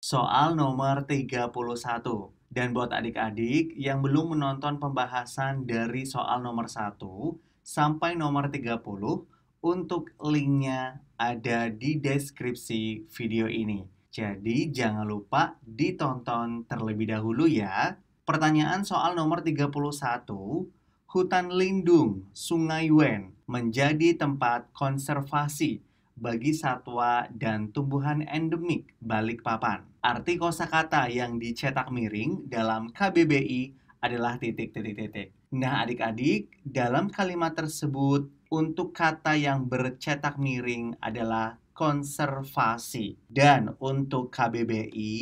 Soal nomor 31. Dan buat adik-adik yang belum menonton pembahasan dari soal nomor 1 sampai nomor 30, untuk linknya ada di deskripsi video ini. Jadi jangan lupa ditonton terlebih dahulu ya. Pertanyaan soal nomor 31, hutan lindung Sungai Wen menjadi tempat konservasi bagi satwa dan tumbuhan endemik Balikpapan. Arti kosakata yang dicetak miring dalam KBBI adalah titik. Nah, adik-adik, dalam kalimat tersebut untuk kata yang bercetak miring adalah konservasi. Dan untuk KBBI,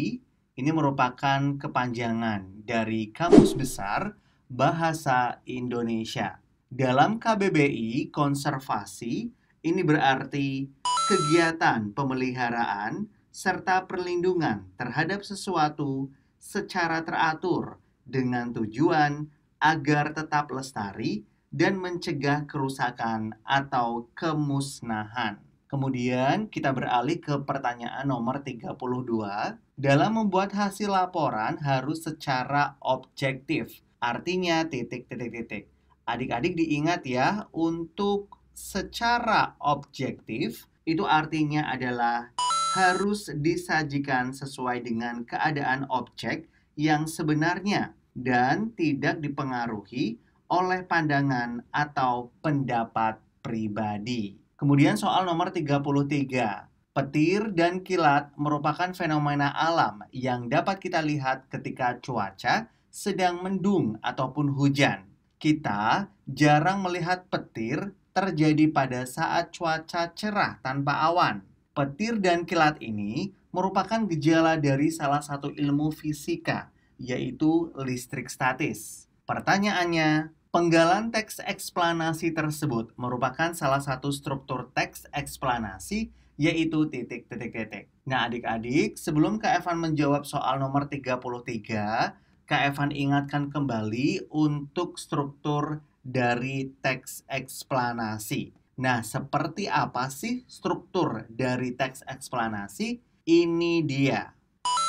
ini merupakan kepanjangan dari Kamus Besar Bahasa Indonesia. Dalam KBBI, konservasi ini berarti kegiatan pemeliharaan serta perlindungan terhadap sesuatu secara teratur dengan tujuan agar tetap lestari dan mencegah kerusakan atau kemusnahan. Kemudian kita beralih ke pertanyaan nomor 32. Dalam membuat hasil laporan harus secara objektif. Artinya titik. Adik-adik diingat ya, untuk secara objektif itu artinya adalah harus disajikan sesuai dengan keadaan objek yang sebenarnya dan tidak dipengaruhi oleh pandangan atau pendapat pribadi. Kemudian soal nomor 33. Petir dan kilat merupakan fenomena alam yang dapat kita lihat ketika cuaca sedang mendung ataupun hujan. Kita jarang melihat petir terjadi pada saat cuaca cerah tanpa awan. Petir dan kilat ini merupakan gejala dari salah satu ilmu fisika, yaitu listrik statis. Pertanyaannya, penggalan teks eksplanasi tersebut merupakan salah satu struktur teks eksplanasi, yaitu titik. Nah, adik-adik, sebelum Kak Evan menjawab soal nomor 33, Kak Evan ingatkan kembali untuk struktur dari teks eksplanasi. Nah, seperti apa sih struktur dari teks eksplanasi? Ini dia.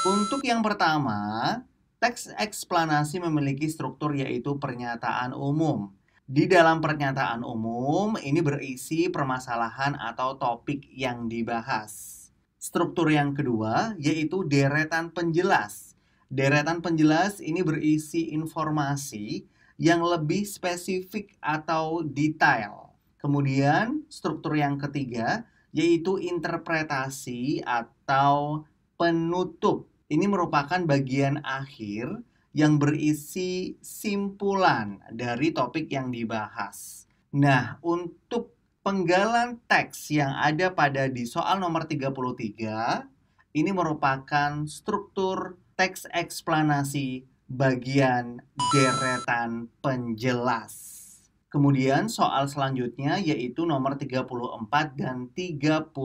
Untuk yang pertama, teks eksplanasi memiliki struktur yaitu pernyataan umum. Di dalam pernyataan umum, ini berisi permasalahan atau topik yang dibahas. Struktur yang kedua yaitu deretan penjelas. Deretan penjelas ini berisi informasi yang lebih spesifik atau detail. Kemudian struktur yang ketiga yaitu interpretasi atau penutup. Ini merupakan bagian akhir yang berisi simpulan dari topik yang dibahas. Nah, untuk penggalan teks yang ada pada di soal nomor 33, ini merupakan struktur teks eksplanasi bagian deretan penjelas. Kemudian soal selanjutnya yaitu nomor 34 dan 35.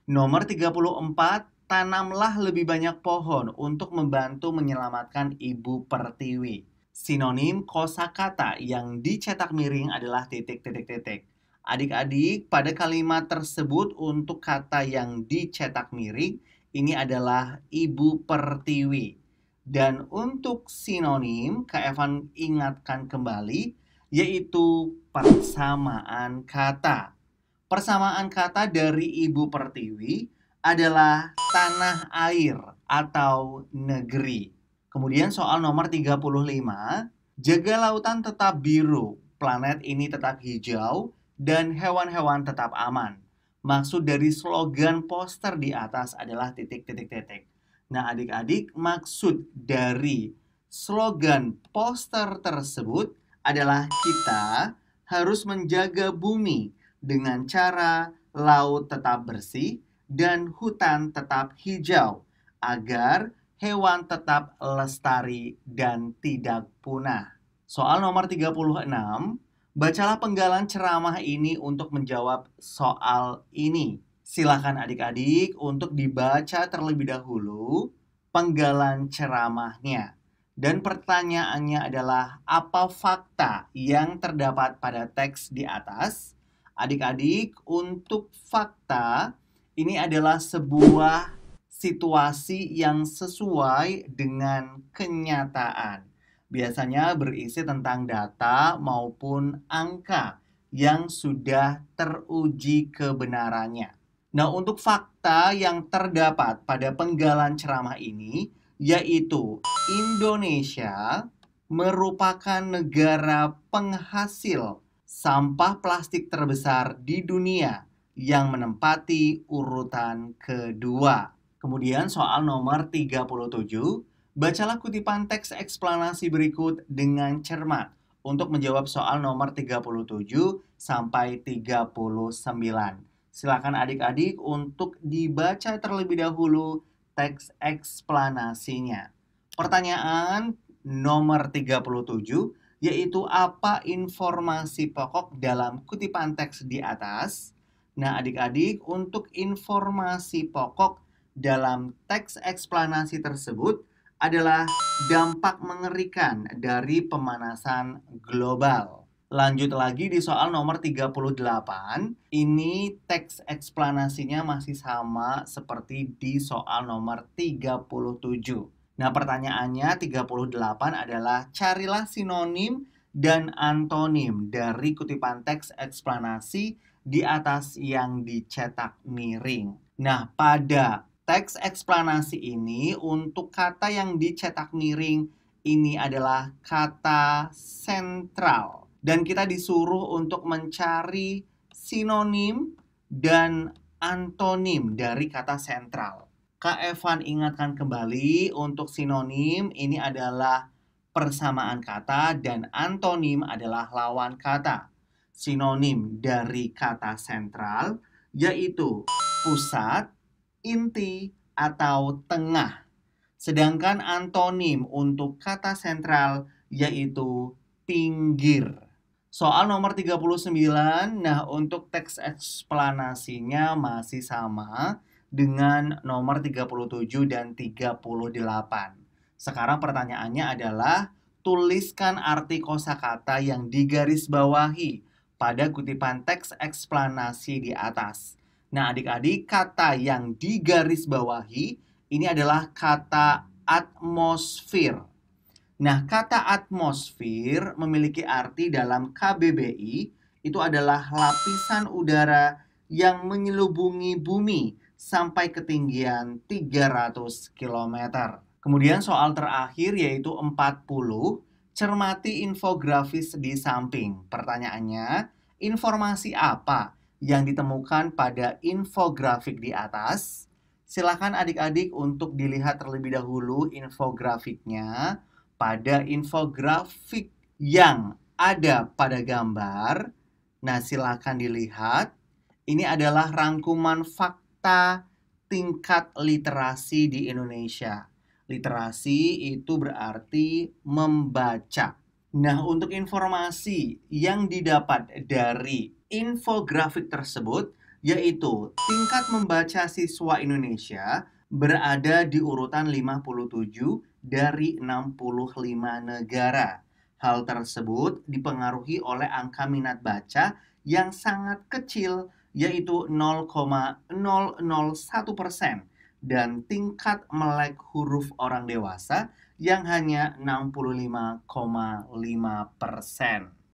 Nomor 34, tanamlah lebih banyak pohon untuk membantu menyelamatkan Ibu Pertiwi. Sinonim kosakata yang dicetak miring adalah titik. Adik-adik, pada kalimat tersebut untuk kata yang dicetak miring ini adalah Ibu Pertiwi. Dan untuk sinonim, Kak Evan ingatkan kembali, yaitu persamaan kata. Persamaan kata dari Ibu Pertiwi adalah tanah air atau negeri. Kemudian soal nomor 35, jaga lautan tetap biru, planet ini tetap hijau, dan hewan-hewan tetap aman. Maksud dari slogan poster di atas adalah titik. Nah, adik-adik, maksud dari slogan poster tersebut adalah kita harus menjaga bumi dengan cara laut tetap bersih dan hutan tetap hijau agar hewan tetap lestari dan tidak punah. Soal nomor 36, bacalah penggalan ceramah ini untuk menjawab soal ini. Silakan adik-adik untuk dibaca terlebih dahulu penggalan ceramahnya. Dan pertanyaannya adalah, apa fakta yang terdapat pada teks di atas? Adik-adik, untuk fakta, ini adalah sebuah situasi yang sesuai dengan kenyataan. Biasanya berisi tentang data maupun angka yang sudah teruji kebenarannya. Nah, untuk fakta yang terdapat pada penggalan ceramah ini, yaitu Indonesia merupakan negara penghasil sampah plastik terbesar di dunia yang menempati urutan kedua. Kemudian soal nomor 37, bacalah kutipan teks eksplanasi berikut dengan cermat untuk menjawab soal nomor 37 sampai 39. Silakan adik-adik untuk dibaca terlebih dahulu teks eksplanasinya. Pertanyaan nomor 37, yaitu apa informasi pokok dalam kutipan teks di atas? Nah, adik-adik, untuk informasi pokok dalam teks eksplanasi tersebut adalah dampak mengerikan dari pemanasan global. Lanjut lagi di soal nomor 38. Ini teks eksplanasinya masih sama seperti di soal nomor 37. Nah, pertanyaannya 38 adalah carilah sinonim dan antonim dari kutipan teks eksplanasi di atas yang dicetak miring. Nah, pada teks eksplanasi ini untuk kata yang dicetak miring ini adalah kata sentral. Dan kita disuruh untuk mencari sinonim dan antonim dari kata sentral. Kak Evan ingatkan kembali, untuk sinonim ini adalah persamaan kata dan antonim adalah lawan kata. Sinonim dari kata sentral yaitu pusat, inti, atau tengah. Sedangkan antonim untuk kata sentral yaitu pinggir. Soal nomor 39, nah untuk teks eksplanasinya masih sama dengan nomor 37 dan 38. Sekarang pertanyaannya adalah tuliskan arti kosakata yang digarisbawahi pada kutipan teks eksplanasi di atas. Nah, adik-adik, kata yang digarisbawahi ini adalah kata atmosfer. Nah, kata atmosfer memiliki arti dalam KBBI itu adalah lapisan udara yang menyelubungi bumi sampai ketinggian 300 km. Kemudian soal terakhir yaitu 40, cermati infografis di samping. Pertanyaannya, informasi apa yang ditemukan pada infografik di atas? Silakan adik-adik untuk dilihat terlebih dahulu infografiknya. Pada infografik yang ada pada gambar, nah silakan dilihat. Ini adalah rangkuman fakta tingkat literasi di Indonesia. Literasi itu berarti membaca. Nah, untuk informasi yang didapat dari infografik tersebut, yaitu tingkat membaca siswa Indonesia berada di urutan 57 dari 65 negara. Hal tersebut dipengaruhi oleh angka minat baca yang sangat kecil, yaitu 0,001%, dan tingkat melek huruf orang dewasa yang hanya 65,5%.